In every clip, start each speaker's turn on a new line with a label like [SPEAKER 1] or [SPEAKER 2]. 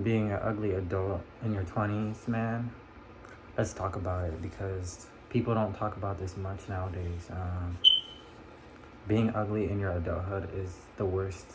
[SPEAKER 1] being an ugly adult in your 20s, man, let's talk about it because people don't talk about this much nowadays. Being ugly in your adulthood is the worst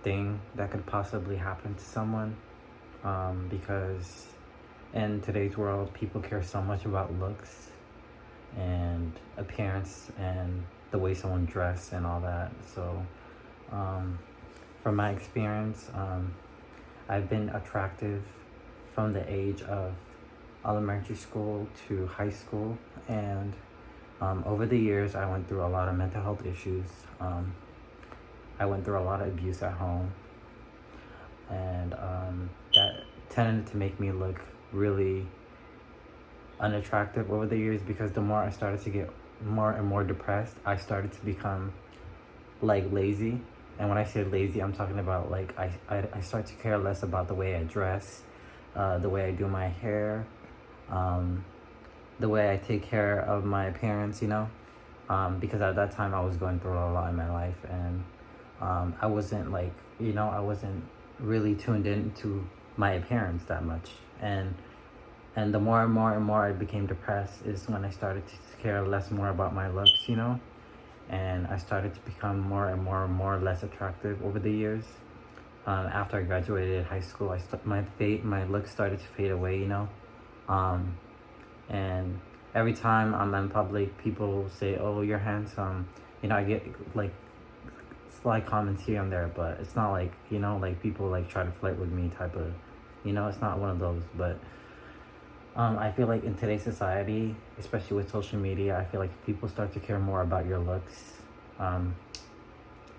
[SPEAKER 1] thing that could possibly happen to someone because in today's world, people care so much about looks and appearance and the way someone dressed and all that. So, um, from my experience, I've been attractive from the age of elementary school to high school, and over the years, I went through a lot of mental health issues. I went through a lot of abuse at home, and that tended to make me look really unattractive over the years because the more I started to get more and more depressed, I started to become like lazy. And when I say lazy, I'm talking about like I start to care less about the way I dress, the way I do my hair, um, the way I take care of my appearance, because at that time I was going through a lot in my life, and I wasn't like, I wasn't really tuned into my appearance that much. And the more and more and more I became depressed is when I started to care less more about my looks, and I started to become more and more and more less attractive over the years. After I graduated high school, my looks started to fade away, um, and every time I'm in public, people say, "Oh, you're handsome." I get like sly comments here and there, but it's not like, like people like try to flirt with me type of, it's not one of those. But I feel like in today's society, especially with social media, I feel like people start to care more about your looks. Um,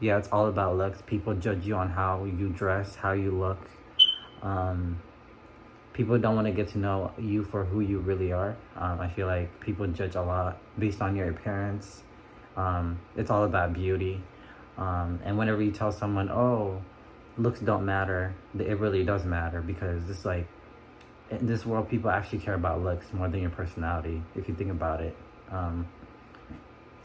[SPEAKER 1] yeah, it's all about looks. People judge you on how you dress, how you look. Um, People don't want to get to know you for who you really are. I feel like people judge a lot based on your appearance. It's all about beauty. And whenever you tell someone, oh, looks don't matter, it really does matter because it's like, in this world, people actually care about looks more than your personality, if you think about it.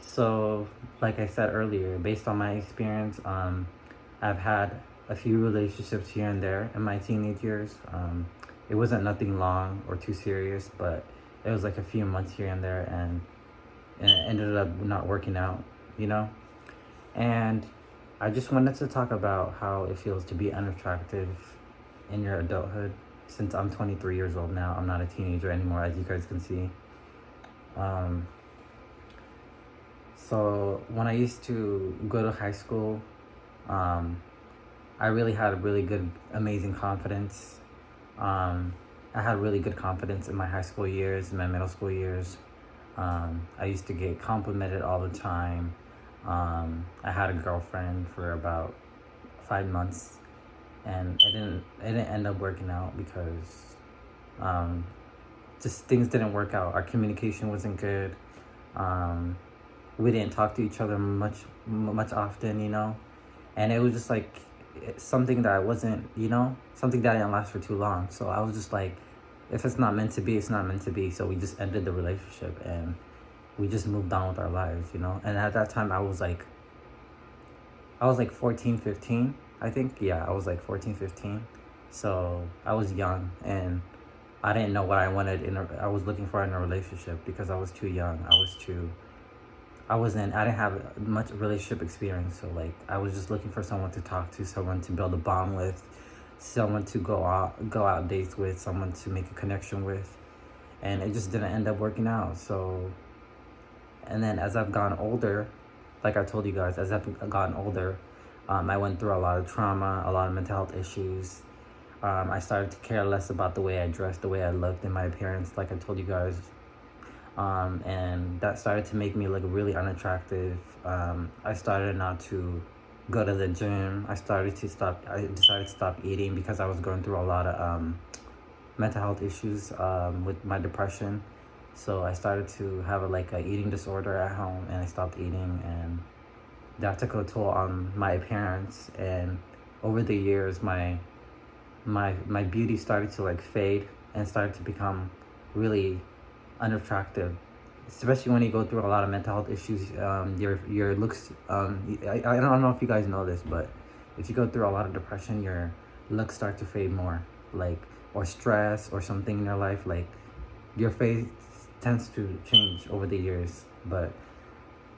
[SPEAKER 1] So, like I said earlier, based on my experience, I've had a few relationships here and there in my teenage years. It wasn't nothing long or too serious, but it was like a few months here and there, and it ended up not working out, you know? And I just wanted to talk about how it feels to be unattractive in your adulthood. Since I'm 23 years old now, I'm not a teenager anymore, as you guys can see. Um, so when I used to go to high school, um, I really had a really good, amazing confidence. I had really good confidence in my high school years, in my middle school years. I used to get complimented all the time. I had a girlfriend for about 5 months, and it didn't end up working out because um, just things didn't work out. Our communication wasn't good. Um, we didn't talk to each other much often, and it was just like something that wasn't, something that didn't last for too long. So I was just like, if it's not meant to be, it's not meant to be. So we just ended the relationship and we just moved on with our lives, And at that time, I was like 14, 15, I think. Yeah, I was like 14, 15. So I was young and I didn't know what I wanted I was looking for in a relationship because I was too young. I didn't have much relationship experience. So like, I was just looking for someone to talk to, someone to build a bond with, someone to go out dates with, someone to make a connection with. And it just didn't end up working out. So, and then as I've gotten older, like I told you guys, as I've gotten older, I went through a lot of trauma, a lot of mental health issues. I started to care less about the way I dressed, the way I looked, and my appearance, like I told you guys. And that started to make me look really unattractive. I started not to go to the gym. I decided to stop eating because I was going through a lot of mental health issues with my depression. So I started to have a eating disorder at home, and I stopped eating, and that took a toll on my appearance. And over the years, my beauty started to like fade and started to become really unattractive, especially when you go through a lot of mental health issues. Your looks, I don't know if you guys know this, but if you go through a lot of depression, your looks start to fade more. like, or stress or something in your life, like your face tends to change over the years. But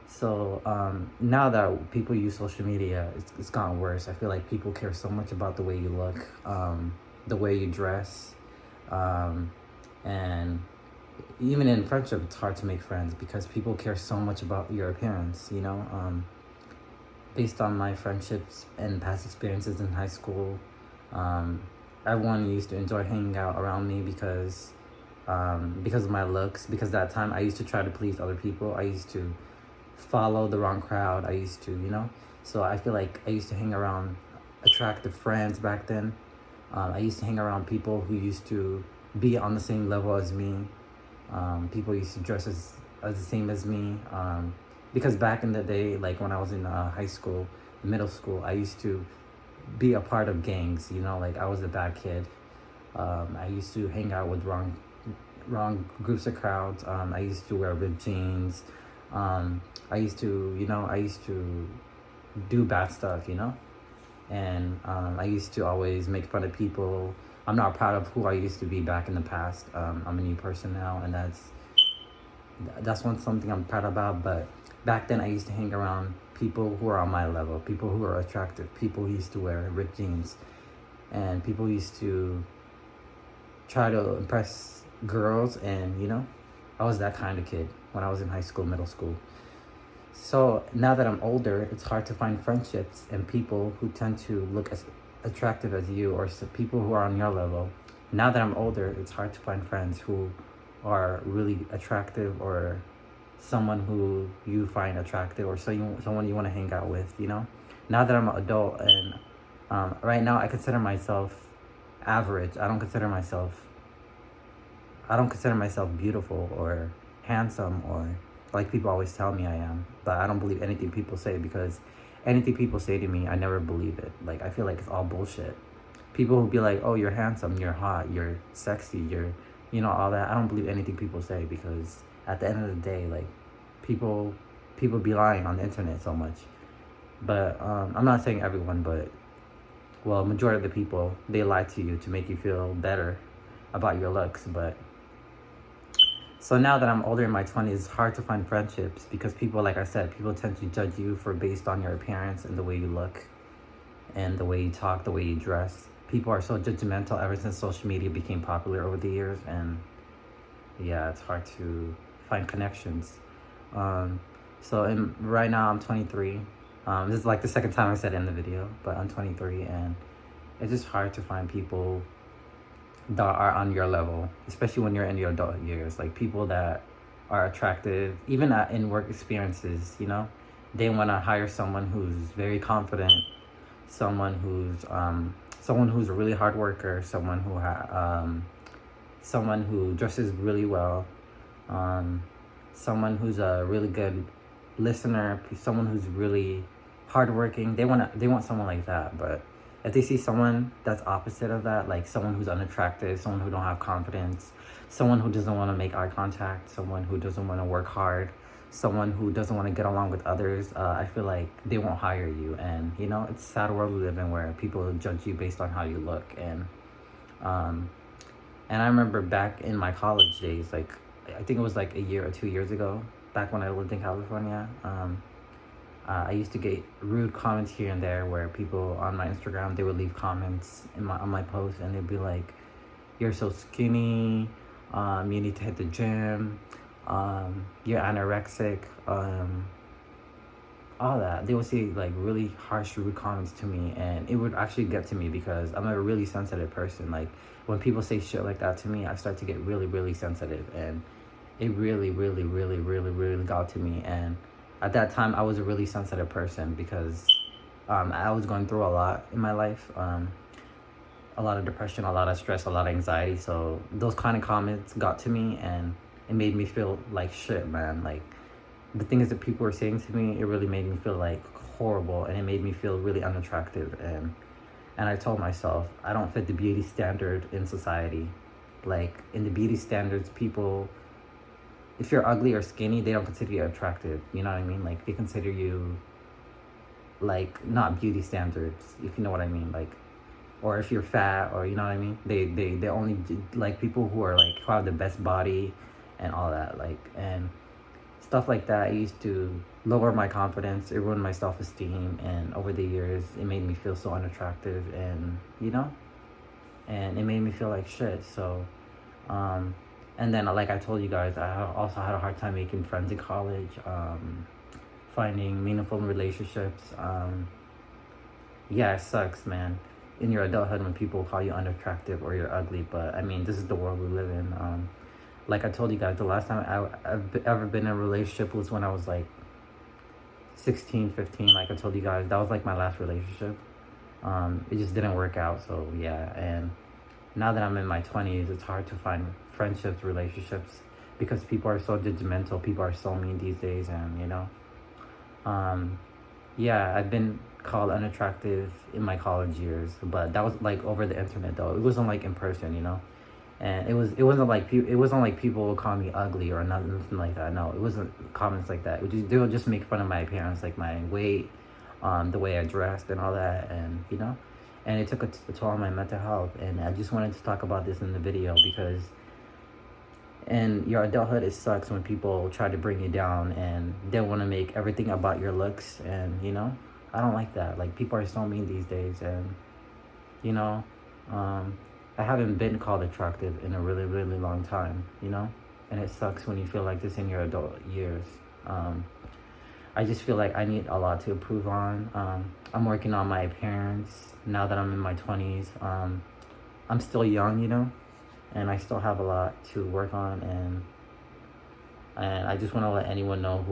[SPEAKER 1] so now that people use social media, it's gotten worse. I feel like people care so much about the way you look, the way you dress, and even in friendship, it's hard to make friends because people care so much about your appearance. Based on my friendships and past experiences in high school, um, everyone used to enjoy hanging out around me because of my looks. Because that time I used to try to please other people. I used to follow the wrong crowd. I used to. So I feel like I used to hang around attractive friends back then. I used to hang around people who used to be on the same level as me. People used to dress as the same as me. Because back in the day, like when I was in high school, middle school, I used to be a part of gangs. Like I was a bad kid. I used to hang out with wrong groups of crowds. I used to wear ripped jeans. I used to do bad stuff, and I used to always make fun of people. I'm not proud of who I used to be back in the past. I'm a new person now, and that's something I'm proud about. But back then, I used to hang around people who are on my level, people who are attractive, people who used to wear ripped jeans, and people used to try to impress girls. And I was that kind of kid when I was in high school, middle school. So now that I'm older, it's hard to find friendships and people who tend to look as attractive as you, or people who are on your level. Now that I'm older, it's hard to find friends who are really attractive, or someone who you find attractive, or someone you want to hang out with. Now that I'm an adult, and right now I consider myself average. I don't consider myself beautiful or handsome, or like people always tell me I am. But I don't believe anything people say, because anything people say to me, I never believe it. Like, I feel like it's all bullshit. People who be like, oh, you're handsome, you're hot, you're sexy, you're, all that. I don't believe anything people say, because at the end of the day, like, people be lying on the internet so much. But I'm not saying everyone, but, well, majority of the people, they lie to you to make you feel better about your looks. But so now that I'm older in my 20s, it's hard to find friendships, because people, like I said, people tend to judge you based on your appearance and the way you look and the way you talk, the way you dress. People are so judgmental ever since social media became popular over the years, and yeah, it's hard to find connections. Right now I'm 23. This is like the second time I said it in the video, but I'm 23, and it's just hard to find people that are on your level, especially when you're in your adult years. Like, people that are attractive, even in work experiences, they want to hire someone who's very confident, someone who's a really hard worker, someone who dresses really well, someone who's a really good listener, someone who's really hardworking. They want someone like that. But if they see someone that's opposite of that, like someone who's unattractive, someone who don't have confidence, someone who doesn't want to make eye contact, someone who doesn't want to work hard, someone who doesn't want to get along with others, I feel like they won't hire you. And it's a sad world we live in, where people judge you based on how you look. And I remember back in my college days, like I think it was like a year or 2 years ago, back when I lived in California, I used to get rude comments here and there, where people on my Instagram, they would leave comments on my post, and they'd be like, you're so skinny, you need to hit the gym, you're anorexic, all that. They would say like really harsh, rude comments to me, and it would actually get to me, because I'm a really sensitive person. Like, when people say shit like that to me, I start to get really, really sensitive, and it really, really, really, really, really got to me. And at that time, I was a really sensitive person, because I was going through a lot in my life, a lot of depression, a lot of stress, a lot of anxiety. So those kind of comments got to me, and it made me feel like shit, man. Like, the things that people were saying to me, it really made me feel like horrible, and it made me feel really unattractive. And I told myself, I don't fit the beauty standard in society. Like, in the beauty standards, people, if you're ugly or skinny, they don't consider you attractive. You know what I mean? Like, they consider you, like, not beauty standards, if you know what I mean. Like, or if you're fat, or you know what I mean. They only like people who are like who have the best body and all that, like, and stuff like that. It used to lower my confidence. It ruined my self-esteem, and over the years, it made me feel so unattractive, and and it made me feel like shit. So, and then like I told you guys, I also had a hard time making friends in college, finding meaningful relationships. Yeah, it sucks, man. In your adulthood, when people call you unattractive or you're ugly, but I mean, this is the world we live in. Like I told you guys, the last time I've ever been in a relationship was when I was like 16, 15. Like I told you guys, that was like my last relationship. It just didn't work out, so yeah. And now that I'm in my 20s, it's hard to find friendships, relationships, because people are so judgmental. People are so mean these days, and yeah, I've been called unattractive in my college years, but that was like over the internet though. It wasn't like in person. And it wasn't like people would call me ugly or nothing like that. No, it wasn't comments like that. They would just make fun of my appearance, like my weight, the way I dressed and all that, and it took a toll on my mental health. And I just wanted to talk about this in the video because in your adulthood, it sucks when people try to bring you down and they want to make everything about your looks. And I don't like that. Like, people are so mean these days, and you know I haven't been called attractive in a really, really long time, and it sucks when you feel like this in your adult years. I just feel like I need a lot to improve on. I'm working on my appearance now that I'm in my 20s. I'm still young, and I still have a lot to work on, and I just want to let anyone know,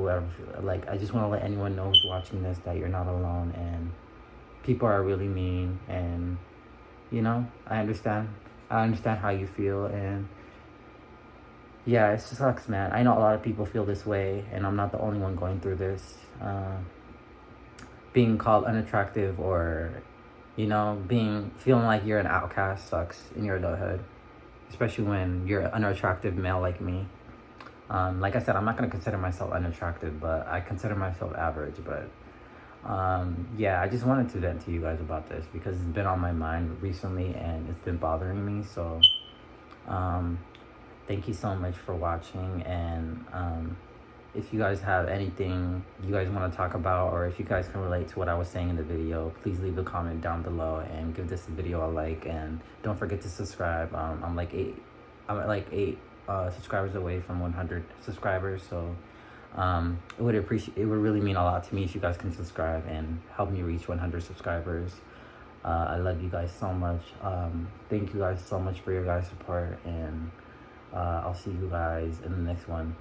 [SPEAKER 1] I just want to let anyone know who's watching this, that you're not alone, and people are really mean, and I understand how you feel, and yeah, it sucks, man. I know a lot of people feel this way, and I'm not the only one going through this. Being called unattractive, or feeling like you're an outcast sucks in your adulthood, especially when you're an unattractive male like me. Like I said, I'm not going to consider myself unattractive, but I consider myself average. But yeah, I just wanted to vent to you guys about this because it's been on my mind recently and it's been bothering me. So thank you so much for watching, and if you guys have anything you guys want to talk about, or if you guys can relate to what I was saying in the video, please leave a comment down below and give this video a like, and don't forget to subscribe. I'm like eight subscribers away from 100 subscribers, so it would really mean a lot to me if you guys can subscribe and help me reach 100 subscribers. I love you guys so much. Thank you guys so much for your guys' support, and I'll see you guys in the next one.